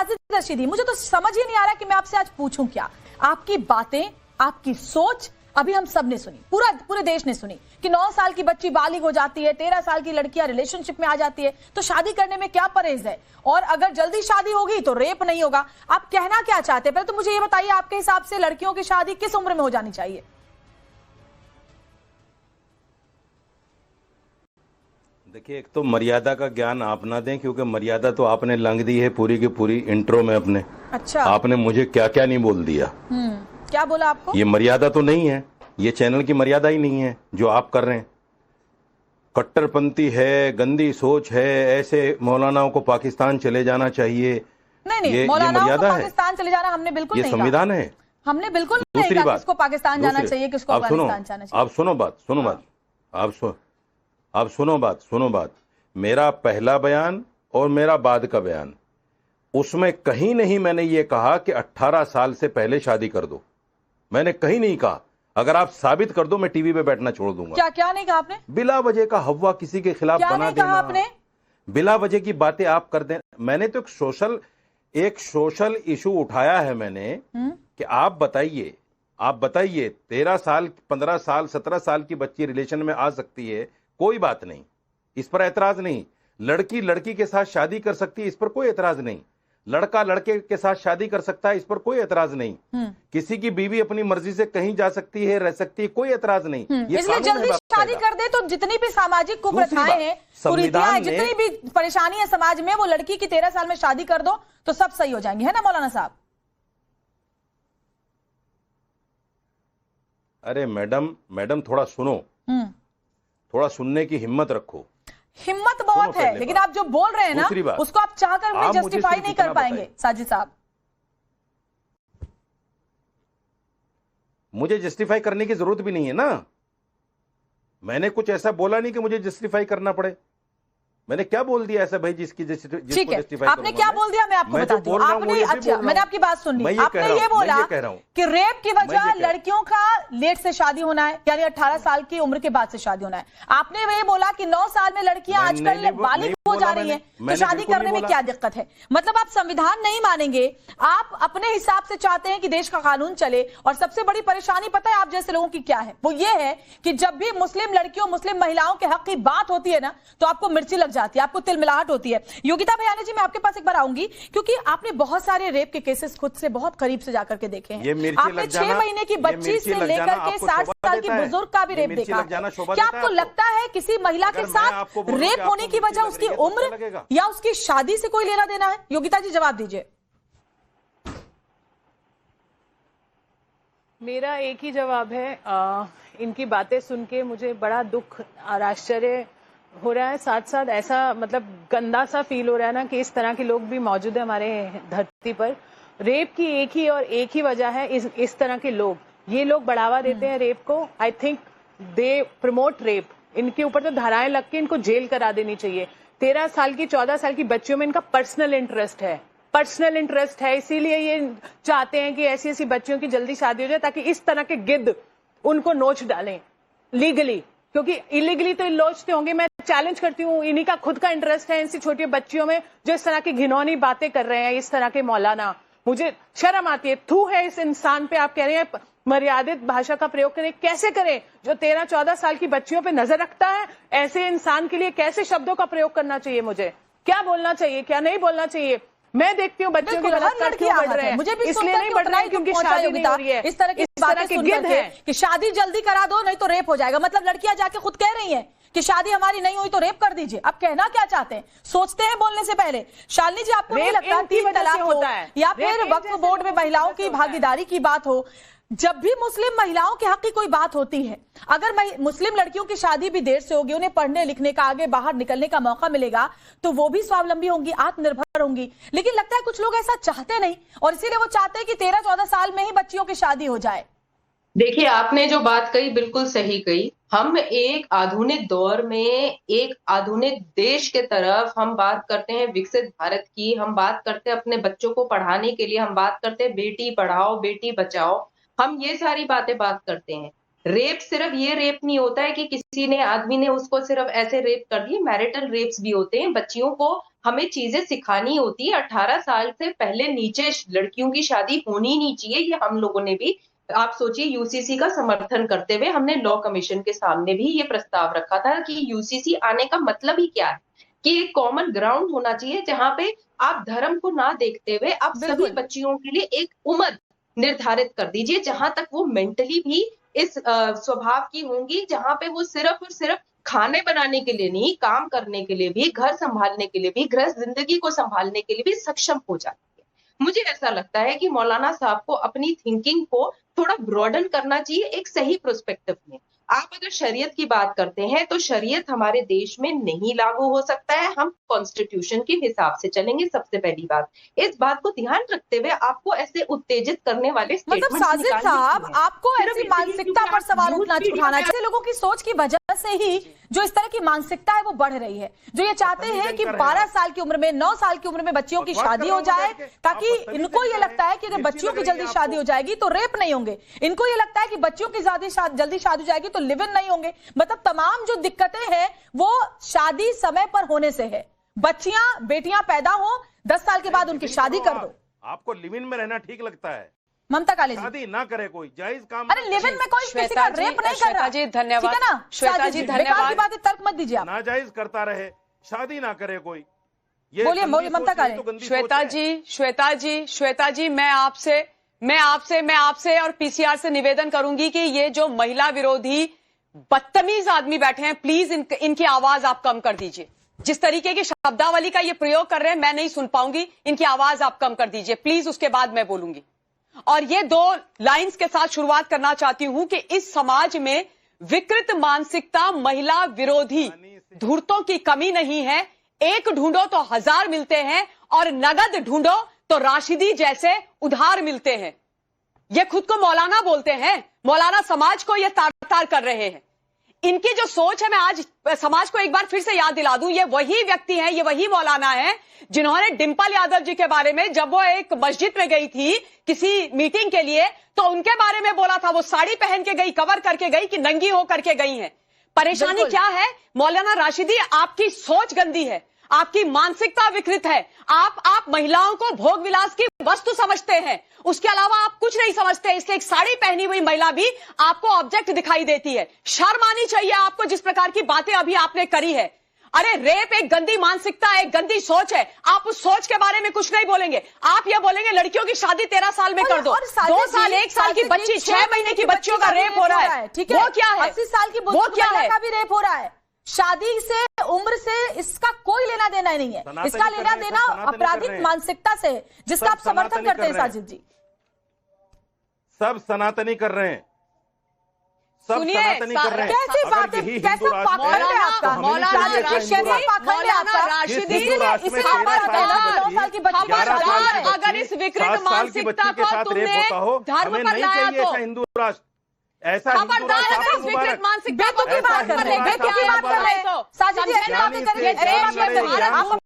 साजिद रशीदी, मुझे तो समझ ही नहीं आ रहा कि मैं आपसे आज पूछूं क्या। आपकी बातें, आपकी सोच अभी हम सब ने सुनी, पूरे देश ने सुनी कि 9 साल की बच्ची बालिग हो जाती है, 13 साल की लड़कियां रिलेशनशिप में आ जाती है, तो शादी करने में क्या परहेज है, और अगर जल्दी शादी होगी तो रेप नहीं होगा। आप कहना क्या चाहते हैं? पहले तो मुझे ये बताइए, आपके हिसाब से लड़कियों की शादी किस उम्र में हो जानी चाहिए? देखिए, एक तो मर्यादा का ज्ञान आप ना दें, क्योंकि मर्यादा तो आपने लंघ दी है पूरी की पूरी इंट्रो में अपने। अच्छा, आपने मुझे क्या क्या नहीं बोल दिया। क्या बोला आपको? ये मर्यादा तो नहीं है, ये चैनल की मर्यादा ही नहीं है जो आप कर रहे हैं। कट्टरपंथी है, गंदी सोच है, ऐसे मौलानाओं को पाकिस्तान चले जाना चाहिए। नहीं, मौलानाओं को पाकिस्तान चले जाना हमने बिल्कुल नहीं कहा। ये संविधान है, हमने बिल्कुल नहीं कहा किसको पाकिस्तान जाना चाहिए, किसको अफगानिस्तान जाना चाहिए। आप सुनो बात, सुनो बात। मेरा पहला बयान और मेरा बाद का बयान, उसमें कहीं नहीं मैंने ये कहा कि 18 साल से पहले शादी कर दो। मैंने कहीं नहीं कहा। अगर आप साबित कर दो, मैं टीवी पे बैठना छोड़ दूंगा। क्या नहीं कहा आपने? बिला वजह का हव्वा किसी के खिलाफ बना देना, आपने बिला वजह की बातें आप कर दें। मैंने तो एक सोशल इशू उठाया है मैंने कि आप बताइए 13 साल, 15 साल, 17 साल की बच्ची रिलेशन में आ सकती है, कोई बात नहीं, इस पर एतराज नहीं। लड़की लड़की के साथ शादी कर सकती है, इस पर कोई एतराज नहीं। लड़का लड़के के साथ शादी कर सकता है, इस पर कोई एतराज नहीं। किसी की बीवी अपनी मर्जी से कहीं जा सकती है, रह सकती है, कोई एतराज नहीं। ये इसलिए जल्दी शादी कर दे तो जितनी भी सामाजिक कुप्रथाएं हैं, कुरीतियां हैं, जितनी भी परेशानी है समाज में, वो लड़की की 13 साल में शादी कर दो तो सब सही हो जाएंगे, है ना मौलाना साहब? अरे मैडम थोड़ा सुनो, थोड़ा सुनने की हिम्मत रखो। हिम्मत बहुत है, लेकिन आप जो बोल रहे हैं ना, उसको आप चाहकर भी जस्टिफाई नहीं कर पाएंगे साजिद साहब। मुझे जस्टिफाई करने की जरूरत भी नहीं है ना। मैंने कुछ ऐसा बोला नहीं कि मुझे जस्टिफाई करना पड़े। मैंने क्या बोल दिया ऐसा भाई जिसको जस्टिफाई आपने क्या बोल दिया, मैं आपको बताती हूँ। आपने, अच्छा, मैंने आपकी बात सुन ली। आपने ये बोला कि रेप की वजह लड़कियों का लेट से शादी होना है, यानी 18 साल की उम्र के बाद से शादी होना है। आपने ये बोला कि 9 साल में लड़कियां आजकल बालिग हो जा रही हैं, तो शादी करने में क्या दिक्कत है? मतलब आप संविधान नहीं मानेंगे, आप अपने हिसाब से चाहते हैं कि देश का कानून चले। और सबसे बड़ी परेशानी पता है आप जैसे लोगों की क्या है? वो ये है कि जब भी मुस्लिम लड़कियों, मुस्लिम महिलाओं के हक की बात होती है ना, तो आपको मिर्ची लग जाती है, आपको तिलमिलाहट होती है। योगिता भयानी जी, मैं आपके पास एक बार आऊंगी, क्योंकि आपने बहुत सारे रेप के केसेस खुद से बहुत करीब से जाकर के देखे हैं। आपने 6 महीने की बच्ची से लेकर के 60 साल की बुजुर्ग का भी रेप देखा। क्या आपको लगता है किसी महिला के साथ रेप होने की वजह उसकी उम्र या उसकी शादी से कोई लेना देना है? योगिता जी जवाब दीजिए। मेरा एक ही जवाब है, इनकी बातें सुन के मुझे बड़ा दुख और आश्चर्य हो रहा है, साथ साथ ऐसा मतलब गंदा सा फील हो रहा है ना कि इस तरह के लोग भी मौजूद है हमारे धरती पर। रेप की एक ही वजह है, इस तरह के लोग, ये लोग बढ़ावा देते हैं रेप को। I think they promote rape. इनके ऊपर तो धाराएं लग के इनको जेल करा देनी चाहिए। 13 साल की 14 साल की बच्चियों में इनका पर्सनल इंटरेस्ट है, इसीलिए ये चाहते हैं कि ऐसी ऐसी बच्चियों की जल्दी शादी हो जाए ताकि इस तरह के गिद्ध उनको नोच डालें लीगली, क्योंकि इलीगली तो लोचते होंगे। मैं चैलेंज करती हूँ, इन्हीं का खुद का इंटरेस्ट है ऐसी छोटी बच्चियों में जो इस तरह की घिनौनी बातें कर रहे हैं, इस तरह के मौलाना। मुझे शर्म आती है, थू है इस इंसान पे। आप कह रहे हैं मर्यादित भाषा का प्रयोग करें, कैसे करें? जो 13-14 साल की बच्चियों पे नजर रखता है, ऐसे इंसान के लिए कैसे शब्दों का प्रयोग करना चाहिए? मुझे क्या बोलना चाहिए, क्या नहीं बोलना चाहिए? मैं देखती हूँ बच्चों की बलात्कार क्यों बढ़ रहे हैं, मुझे भी इसलिए नहीं बढ़ रहा है क्योंकि शादी नहीं हो रही है। इस तरह की बातें गिद्ध है कि शादी जल्दी करा दो नहीं तो रेप हो जाएगा। मतलब लड़कियां जाके खुद कह रही हैं कि शादी हमारी नहीं हुई तो रेप कर दीजिए। अब कहना क्या चाहते हैं, सोचते हैं बोलने से पहले। शालिनी जी, आपको नहीं लगता 3 तलाक हो या फिर वक्फ बोर्ड में महिलाओं की भागीदारी की बात हो, जब भी मुस्लिम महिलाओं के हक की कोई बात होती है, अगर मुस्लिम लड़कियों की शादी भी देर से होगी, उन्हें पढ़ने लिखने का, आगे बाहर निकलने का मौका मिलेगा, तो वो भी स्वावलंबी होंगी, आत्मनिर्भर होंगी। लेकिन लगता है कुछ लोग ऐसा चाहते नहीं, और इसीलिए वो चाहते हैं कि 13-14 साल में ही बच्चियों की शादी हो जाए। देखिए, आपने जो बात कही बिल्कुल सही कही। हम एक आधुनिक दौर में, एक आधुनिक देश के तरफ हम बात करते हैं, विकसित भारत की हम बात करते हैं, अपने बच्चों को पढ़ाने के लिए हम बात करते हैं, बेटी पढ़ाओ बेटी बचाओ, हम ये सारी बात करते हैं। रेप सिर्फ ये रेप नहीं होता है कि किसी ने, आदमी ने उसको सिर्फ ऐसे रेप कर दिए, मैरिटल रेप्स भी होते हैं। बच्चियों को हमें चीजें सिखानी होती है। 18 साल से पहले नीचे लड़कियों की शादी होनी नहीं चाहिए, ये हम लोगों ने भी, आप सोचिए, यूसीसी का समर्थन करते हुए हमने लॉ कमीशन के सामने भी ये प्रस्ताव रखा था कि यूसीसी आने का मतलब ही क्या है, कि एक कॉमन ग्राउंड होना चाहिए जहां पे आप धर्म को ना देखते हुए आप सभी बच्चियों के लिए एक उम्र निर्धारित कर दीजिए जहां तक वो मेंटली भी इस स्वभाव की होंगी, जहां पे वो सिर्फ और सिर्फ खाने बनाने के लिए नहीं, काम करने के लिए भी, घर संभालने के लिए भी, गृहस्थ जिंदगी को संभालने के लिए भी सक्षम हो जाती है। मुझे ऐसा लगता है कि मौलाना साहब को अपनी थिंकिंग को थोड़ा ब्रॉडन करना चाहिए एक सही प्रोस्पेक्टिव में। आप अगर शरीयत की बात करते हैं तो शरीयत हमारे देश में नहीं लागू हो सकता है, हम कॉन्स्टिट्यूशन के हिसाब से चलेंगे। सबसे पहली बात, इस बात को ध्यान रखते हुए आपको ऐसे उत्तेजित करने वाले मतलब साजिद साहब, आपको ऐसी मानसिकता पर सवाल उठाना चाहिए। लोगों की सोच की वजह से ही जो इस तरह की मानसिकता है वो बढ़ रही है, जो ये चाहते हैं कि 12 साल की उम्र में, 9 साल की उम्र में बच्चियों की शादी हो जाए, ताकि इनको ये लगता है कि अगर बच्चियों की जल्दी शादी हो जाएगी तो रेप नहीं होंगे, इनको ये लगता है कि बच्चियों की जल्दी शादी हो जाएगी तो लिव इन नहीं होंगे। मतलब तमाम जो दिक्कतें हैं वो शादी समय पर होने से है। बच्चियां, बेटियां पैदा हो, 10 साल के बाद उनकी शादी कर दो। आपको लिव इन में रहना ठीक लगता है? ममता काली जी, शादी ना करे कोई, जायज काम। अरे लिव इन में कोई किसी का रेप नहीं कर रहा। जी धन्यवाद, ठीक है ना? श्वेता जी धन्यवाद। बात तर्क मत दीजिए आप। नाजायज करता रहे, शादी ना करे कोई, ये बोलिए ममता काली। श्वेता जी मैं आपसे और पीसीआर से निवेदन करूंगी कि ये जो महिला विरोधी बदतमीज आदमी बैठे हैं, प्लीज इनकी आवाज आप कम कर दीजिए। जिस तरीके की शब्दावली का ये प्रयोग कर रहे हैं मैं नहीं सुन पाऊंगी, इनकी आवाज आप कम कर दीजिए प्लीज, उसके बाद मैं बोलूंगी। और ये 2 लाइंस के साथ शुरुआत करना चाहती हूं कि इस समाज में विकृत मानसिकता, महिला विरोधी धूर्तों की कमी नहीं है। एक ढूंढो तो 1000 मिलते हैं और नगद ढूंढो तो राशिदी जैसे उधार मिलते हैं। ये खुद को मौलाना बोलते हैं, मौलाना समाज को ये तार कर रहे हैं। इनकी जो सोच है, मैं आज समाज को एक बार फिर से याद दिला दूं, ये वही व्यक्ति हैं, ये वही मौलाना है जिन्होंने डिंपल यादव जी के बारे में, जब वो एक मस्जिद में गई थी किसी मीटिंग के लिए, तो उनके बारे में बोला था वो साड़ी पहन के गई, कवर करके गई कि नंगी हो करके गई है। परेशानी क्या है मौलाना राशिदी? आपकी सोच गंदी है, आपकी मानसिकता विकृत है। आप महिलाओं को भोग विलास की वस्तु समझते हैं, उसके अलावा आप कुछ नहीं समझते, इसलिए एक साड़ी पहनी हुई महिला भी आपको ऑब्जेक्ट दिखाई देती है। शर्म आनी चाहिए आपको, जिस प्रकार की बातें अभी आपने करी है। अरे रेप एक गंदी मानसिकता है, एक गंदी सोच है, आप उस सोच के बारे में कुछ नहीं बोलेंगे। आप ये बोलेंगे लड़कियों की शादी 13 साल में कर दो, 2 साल 1 साल की बच्ची, 6 महीने की बच्चियों का रेप हो रहा है, ठीक है? वो क्या है? 80 साल की वो क्या है? का भी रेप हो रहा है। शादी से, उम्र से इसका कोई लेना देना नहीं है, इसका लेना देना आपराधिक मानसिकता से, जिसका आप समर्थन करते हैं साजिद जी। सब सनातनी कर रहे हैं, सब सनातनी कर रहे हैं। कैसी बात है? कैसा पाखंड है आपका? मौलाना राशिदी, अगर इस विकृत मानसिकता को तुमने धर्म पर लाया तो हिंदू राष्ट्र ऐसा खबरदार, अगर इस विकृत मानसिकता को बेतुकी बात कर रहे हैं, बेतुकी बात कर रहे हैं। साजिद जी ऐसी बातें करिए, आपको